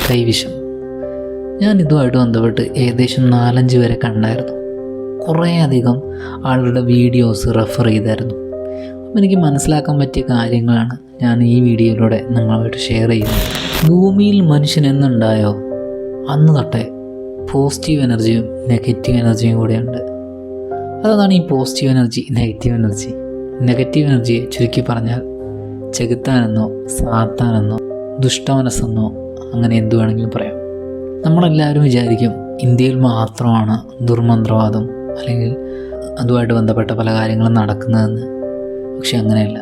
കൈവിഷം. ഞാൻ ഇതുമായിട്ട് ബന്ധപ്പെട്ട് ഏകദേശം 4-5 വരെ കണ്ടായിരുന്നു. കുറേയധികം ആളുകളുടെ വീഡിയോസ് റെഫർ ചെയ്തായിരുന്നു. അപ്പോൾ എനിക്ക് മനസ്സിലാക്കാൻ പറ്റിയ കാര്യങ്ങളാണ് ഞാൻ ഈ വീഡിയോയിലൂടെ നിങ്ങളുമായിട്ട് ഷെയർ ചെയ്യുന്നത്. ഭൂമിയിൽ മനുഷ്യൻ എന്നുണ്ടായോ അന്ന് തൊട്ടേ പോസിറ്റീവ് എനർജിയും നെഗറ്റീവ് എനർജിയും കൂടെയുണ്ട്. അതാണ് ഈ positive energy, negative energy. Negative എനർജിയെ ചുരുക്കി പറഞ്ഞാൽ ചെകുത്താനെന്നോ സാത്താനെന്നോ ദുഷ്ടമനസ്സെന്നോ അങ്ങനെ എന്തു വേണമെങ്കിലും പറയാം. നമ്മളെല്ലാവരും വിചാരിക്കും ഇന്ത്യയിൽ മാത്രമാണ് ദുർമന്ത്രവാദം അല്ലെങ്കിൽ അതുമായിട്ട് ബന്ധപ്പെട്ട പല കാര്യങ്ങളും നടക്കുന്നതെന്ന്. പക്ഷെ അങ്ങനെയല്ല.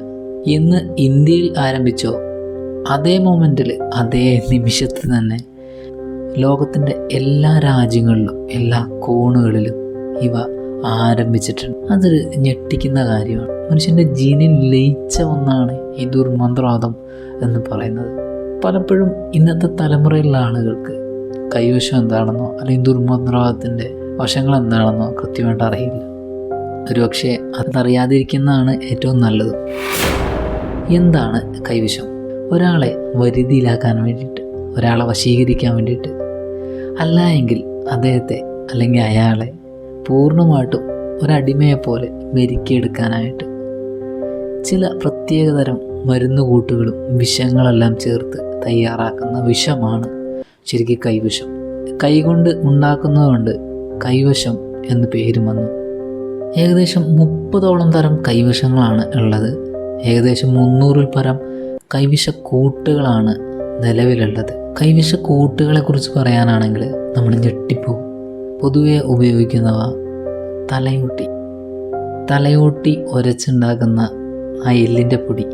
എന്ന് ഇന്ത്യയിൽ ആരംഭിച്ചോ അതേ മൊമെൻറ്റിൽ, അതേ നിമിഷത്തിൽ തന്നെ ലോകത്തിൻ്റെ എല്ലാ രാജ്യങ്ങളിലും എല്ലാ കോണുകളിലും ഇവ ആരംഭിച്ചിട്ടുണ്ട്. അതൊരു ഞെട്ടിക്കുന്ന കാര്യമാണ്. മനുഷ്യൻ്റെ ജീനിൽ ലയിച്ച ഒന്നാണ് ഈ ദുർമന്ത്രവാദം എന്ന് പറയുന്നത്. പലപ്പോഴും ഇന്നത്തെ തലമുറയിലുള്ള ആളുകൾക്ക് കൈവശം എന്താണെന്നോ അല്ലെങ്കിൽ ദുർമന്ത്രവാദത്തിൻ്റെ വശങ്ങൾ എന്താണെന്നോ കൃത്യമായിട്ട് അറിയില്ല. ഒരുപക്ഷെ അതറിയാതിരിക്കുന്നതാണ് ഏറ്റവും നല്ലത്. എന്താണ് കൈവശം? ഒരാളെ വരുതിയിലാക്കാൻ വേണ്ടിയിട്ട്, ഒരാളെ വശീകരിക്കാൻ വേണ്ടിയിട്ട്, അല്ല എങ്കിൽ അദ്ദേഹത്തെ അല്ലെങ്കിൽ അയാളെ പൂർണ്ണമായിട്ടും ഒരടിമയെപ്പോലെ മെരുക്കിയെടുക്കാനായിട്ട് ചില പ്രത്യേകതരം മരുന്നുകൂട്ടുകളും വിഷങ്ങളെല്ലാം ചേർത്ത് തയ്യാറാക്കുന്ന വിഷമാണ് ശരിക്കും കൈവശം. കൈകൊണ്ട് ഉണ്ടാക്കുന്നതുകൊണ്ട് കൈവശം എന്ന് പേരും വന്നു. ഏകദേശം 30ഓളം തരം കൈവശങ്ങളാണ് ഉള്ളത്. ഏകദേശം 300-ൽ പരം കൈവിഷക്കൂട്ടുകളാണ് നിലവിലുള്ളത്. കൈവിഷക്കൂട്ടുകളെക്കുറിച്ച് പറയാനാണെങ്കിൽ നമ്മൾ ഞെട്ടിപ്പോകും. പൊതുവെ ഉപയോഗിക്കുന്നവ തലയോട്ടി ഉരച്ചുണ്ടാക്കുന്ന ആ എല്ലിൻ്റെ പൊടി,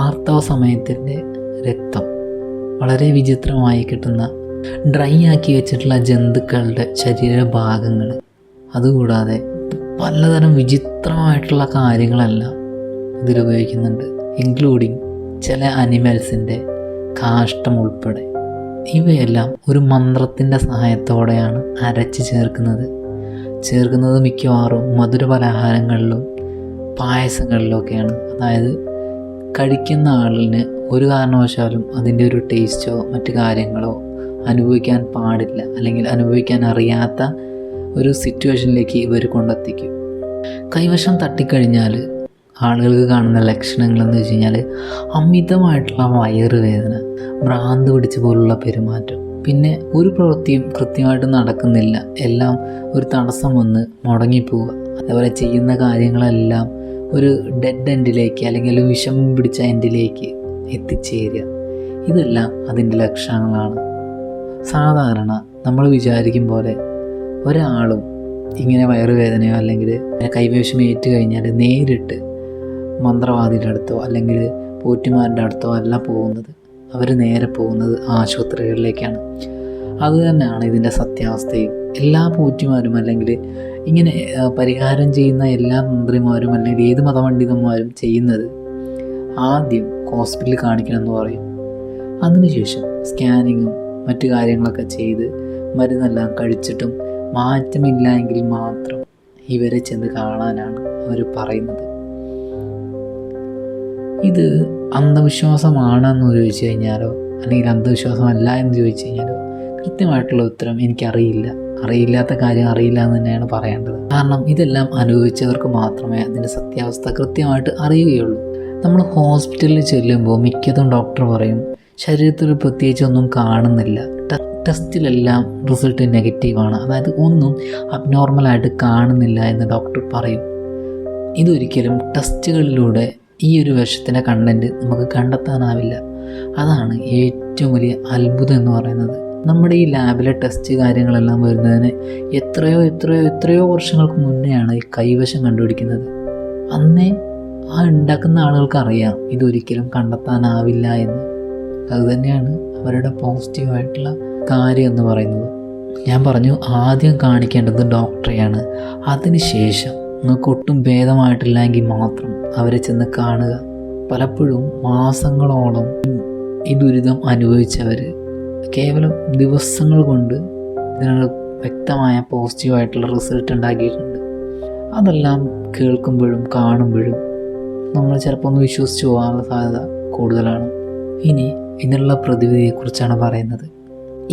ആർത്തവ സമയത്തിൻ്റെ രക്തം, വളരെ വിചിത്രമായി കിട്ടുന്ന ഡ്രൈ ആക്കി വെച്ചിട്ടുള്ള ജന്തുക്കളുടെ ശരീരഭാഗങ്ങൾ, അതുകൂടാതെ പലതരം വിചിത്രമായിട്ടുള്ള കാര്യങ്ങളെല്ലാം ഇതിലുപയോഗിക്കുന്നുണ്ട്. ഇൻക്ലൂഡിങ് ചില അനിമൽസിൻ്റെ കാഷ്ടം ഉൾപ്പെടെ. ഇവയെല്ലാം ഒരു മന്ത്രത്തിൻ്റെ സഹായത്തോടെയാണ് അരച്ച് ചേർക്കുന്നത് മിക്കവാറും മധുര പലഹാരങ്ങളിലും പായസങ്ങളിലൊക്കെയാണ്. അതായത് കഴിക്കുന്ന ആളിന് ഒരു കാരണവശാലും അതിൻ്റെ ഒരു ടേസ്റ്റോ മറ്റു കാര്യങ്ങളോ അനുഭവിക്കാൻ പാടില്ല, അല്ലെങ്കിൽ അനുഭവിക്കാൻ അറിയാത്ത ഒരു സിറ്റുവേഷനിലേക്ക് ഇവർ കൊണ്ടെത്തിക്കും. കൈവശം തട്ടിക്കഴിഞ്ഞാൽ ആളുകൾക്ക് കാണുന്ന ലക്ഷണങ്ങളെന്ന് വെച്ച് കഴിഞ്ഞാൽ അമിതമായിട്ടുള്ള വയറുവേദന, ഭ്രാന്ത് പിടിച്ച പോലുള്ള പെരുമാറ്റം, പിന്നെ ഒരു പ്രവൃത്തിയും കൃത്യമായിട്ട് നടക്കുന്നില്ല, എല്ലാം ഒരു തടസ്സം വന്ന് മുടങ്ങിപ്പോവുക, അതേപോലെ ചെയ്യുന്ന കാര്യങ്ങളെല്ലാം ഒരു ഡെഡ് എൻഡിലേക്ക് അല്ലെങ്കിൽ വിഷം പിടിച്ച എൻഡിലേക്ക് എത്തിച്ചേരുക. ഇതെല്ലാം അതിൻ്റെ ലക്ഷണങ്ങളാണ്. സാധാരണ നമ്മൾ വിചാരിക്കും പോലെ ഒരാളും ഇങ്ങനെ വയറുവേദനയോ അല്ലെങ്കിൽ കൈവശം ഏറ്റു കഴിഞ്ഞാൽ നേരിട്ട് മന്ത്രവാദിയുടെ അടുത്തോ അല്ലെങ്കിൽ പോറ്റുമാരുടെ അടുത്തോ അല്ല പോകുന്നത്. അവർ നേരെ പോകുന്നത് ആശുപത്രികളിലേക്കാണ്. അതുതന്നെയാണ് ഇതിൻ്റെ സത്യാവസ്ഥയും. എല്ലാ പോറ്റുമാരും അല്ലെങ്കിൽ ഇങ്ങനെ പരിഹാരം ചെയ്യുന്ന എല്ലാ മന്ത്രിമാരും അല്ലെങ്കിൽ ഏത് മതപണ്ഡിതന്മാരും ചെയ്യുന്നത് ആദ്യം ഹോസ്പിറ്റലിൽ കാണിക്കണമെന്ന് പറയും. അതിനുശേഷം സ്കാനിങ്ങും മറ്റു കാര്യങ്ങളൊക്കെ ചെയ്ത് മരുന്നെല്ലാം കഴിച്ചിട്ടും മാറ്റമില്ല എങ്കിൽ മാത്രം ഇവരെ ചെന്ന് കാണാനാണ് അവർ പറയുന്നത്. ഇത് അന്ധവിശ്വാസമാണെന്ന് ചോദിച്ചു കഴിഞ്ഞാലോ അല്ലെങ്കിൽ അന്ധവിശ്വാസമല്ല എന്ന് ചോദിച്ചു കഴിഞ്ഞാലോ കൃത്യമായിട്ടുള്ള ഉത്തരം എനിക്കറിയില്ല. അറിയില്ലാത്ത കാര്യം അറിയില്ല എന്ന് തന്നെയാണ് പറയേണ്ടത്. കാരണം ഇതെല്ലാം അനുഭവിച്ചവർക്ക് മാത്രമേ അതിൻ്റെ സത്യാവസ്ഥ കൃത്യമായിട്ട് അറിയുകയുള്ളൂ. നമ്മൾ ഹോസ്പിറ്റലിൽ ചെല്ലുമ്പോൾ മിക്കതും ഡോക്ടർ പറയും ശരീരത്തിൽ പ്രത്യേകിച്ചൊന്നും കാണുന്നില്ല, ടെസ്റ്റിലെല്ലാം റിസൾട്ട് നെഗറ്റീവാണ്, അതായത് ഒന്നും അബ്നോർമലായിട്ട് കാണുന്നില്ല എന്ന് ഡോക്ടർ പറയും. ഇതൊരിക്കലും ടെസ്റ്റുകളിലൂടെ ഈ ഒരു വിഷത്തിൻ്റെ കണ്ടൻറ്റ് നമുക്ക് കണ്ടെത്താനാവില്ല. അതാണ് ഏറ്റവും വലിയ അത്ഭുതം എന്ന് പറയുന്നത്. നമ്മുടെ ഈ ലാബിലെ ടെസ്റ്റ് കാര്യങ്ങളെല്ലാം വരുന്നതിന് എത്രയോ വർഷങ്ങൾക്ക് മുന്നെയാണ് ഈ കൈവശം കണ്ടുപിടിക്കുന്നത്. അന്നേ ആ ഉണ്ടാക്കുന്ന ആളുകൾക്ക് അറിയാം ഇതൊരിക്കലും കണ്ടെത്താനാവില്ല എന്ന്. അതുതന്നെയാണ് അവരുടെ പോസിറ്റീവായിട്ടുള്ള കാര്യം എന്ന് പറയുന്നത്. ഞാൻ പറഞ്ഞു, ആദ്യം കാണിക്കേണ്ടത് ഡോക്ടറെയാണ്. അതിനുശേഷം നിങ്ങൾക്ക് ഒട്ടും ഭേദമായിട്ടില്ലെങ്കിൽ മാത്രം അവരെ ചെന്ന് കാണുക. പലപ്പോഴും മാസങ്ങളോളം ഈ ദുരിതം അനുഭവിച്ചവർ കേവലം ദിവസങ്ങൾ കൊണ്ട് ഇതിനുള്ള വ്യക്തമായ പോസിറ്റീവായിട്ടുള്ള റിസൾട്ട് ഉണ്ടാക്കിയിട്ടുണ്ട്. അതെല്ലാം കേൾക്കുമ്പോഴും കാണുമ്പോഴും നമ്മൾ ചിലപ്പോൾ ഒന്ന് വിശ്വസിച്ച് പോകാനുള്ള സാധ്യത കൂടുതലാണ്. ഇനി ഇതിനുള്ള പ്രതിവിധിയെക്കുറിച്ചാണ് പറയുന്നത്.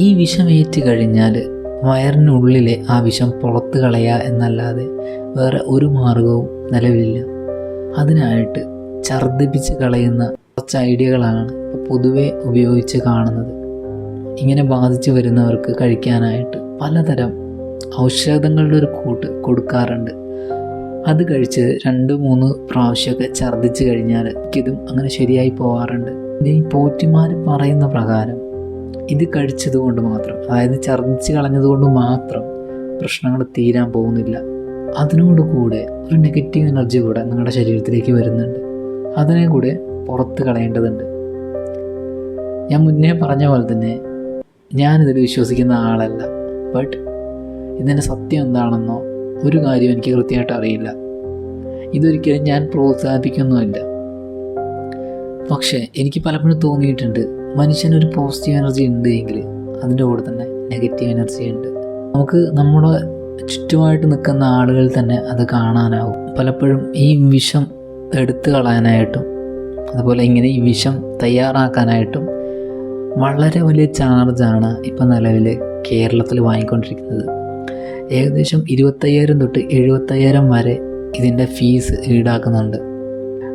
ഈ വിഷമേറ്റ് കഴിഞ്ഞാൽ വയറിനുള്ളിലെ ആ വിഷം പുറത്ത് കളയുക എന്നല്ലാതെ വേറെ ഒരു മാർഗവും നിലവിലില്ല. അതിനായിട്ട് ഛർദ്ദിപ്പിച്ച് കളയുന്ന കുറച്ച് ഐഡിയകളാണ് പൊതുവെ ഉപയോഗിച്ച് കാണുന്നത്. ഇങ്ങനെ ബാധിച്ചു വരുന്നവർക്ക് കഴിക്കാനായിട്ട് പലതരം ഔഷധങ്ങളുടെ ഒരു കൂട്ട് കൊടുക്കാറുണ്ട്. അത് കഴിച്ച് 2-3 പ്രാവശ്യമൊക്കെ ഛർദ്ദിച്ച് കഴിഞ്ഞാൽ ഇതും അങ്ങനെ ശരിയായി പോകാറുണ്ട്. ഈ പോറ്റിമാർ പറയുന്ന പ്രകാരം ഇത് കഴിച്ചത് കൊണ്ട് മാത്രം, അതായത് ഛർദ്ദിച്ച് കളഞ്ഞതുകൊണ്ട് മാത്രം പ്രശ്നങ്ങൾ തീരാൻ പോകുന്നില്ല. അതിനോട് കൂടെ ഒരു നെഗറ്റീവ് എനർജി കൂടെ നിങ്ങളുടെ ശരീരത്തിലേക്ക് വരുന്നുണ്ട്. അതിനെ കൂടെ പുറത്ത് കളയേണ്ടതുണ്ട്. ഞാൻ മുന്നേ പറഞ്ഞ പോലെ തന്നെ ഞാനിതിൽ വിശ്വസിക്കുന്ന ആളല്ല. ബട്ട് ഇതിൻ്റെ സത്യം എന്താണെന്നോ ഒരു കാര്യം എനിക്ക് കൃത്യമായിട്ട് അറിയില്ല. ഇതൊരിക്കലും ഞാൻ പ്രോത്സാഹിപ്പിക്കുന്നുമില്ല. പക്ഷേ എനിക്ക് പലപ്പോഴും തോന്നിയിട്ടുണ്ട്, മനുഷ്യനൊരു പോസിറ്റീവ് എനർജി ഉണ്ട് എങ്കിൽ അതിൻ്റെ കൂടെ തന്നെ നെഗറ്റീവ് എനർജി ഉണ്ട്. നമുക്ക് നമ്മുടെ ചുറ്റുമായിട്ട് നിൽക്കുന്ന ആളുകൾ തന്നെ അത് കാണാനാവും. പലപ്പോഴും ഈ വിഷം എടുത്തു കളയാനായിട്ടും അതുപോലെ ഇങ്ങനെ ഈ വിഷം തയ്യാറാക്കാനായിട്ടും വളരെ വലിയ ചാർജാണ് ഇപ്പം നിലവിൽ കേരളത്തിൽ വാങ്ങിക്കൊണ്ടിരിക്കുന്നത്. ഏകദേശം 25,000 തൊട്ട് 75,000 വരെ ഇതിൻ്റെ ഫീസ് ഈടാക്കുന്നുണ്ട്.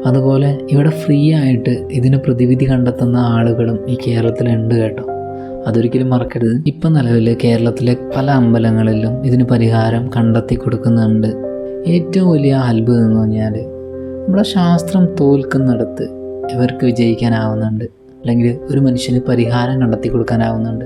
അതുപോലെ ഇവിടെ ഫ്രീ ആയിട്ട് ഇതിന് പ്രതിവിധി കണ്ടെത്തുന്ന ആളുകളും ഈ കേരളത്തിലുണ്ട് കേട്ടോ. അതൊരിക്കലും മറക്കരുത്. ഇപ്പം നിലവിൽ കേരളത്തിലെ പല അമ്പലങ്ങളിലും ഇതിന് പരിഹാരം കണ്ടെത്തി കൊടുക്കുന്നുണ്ട്. ഏറ്റവും വലിയ അത്ഭുതം എന്ന് പറഞ്ഞാൽ നമ്മുടെ ശാസ്ത്രം തോൽക്കുന്നിടത്ത് ഇവർക്ക് വിജയിക്കാനാവുന്നുണ്ട്, അല്ലെങ്കിൽ ഒരു മനുഷ്യന് പരിഹാരം കണ്ടെത്തി കൊടുക്കാനാവുന്നുണ്ട്.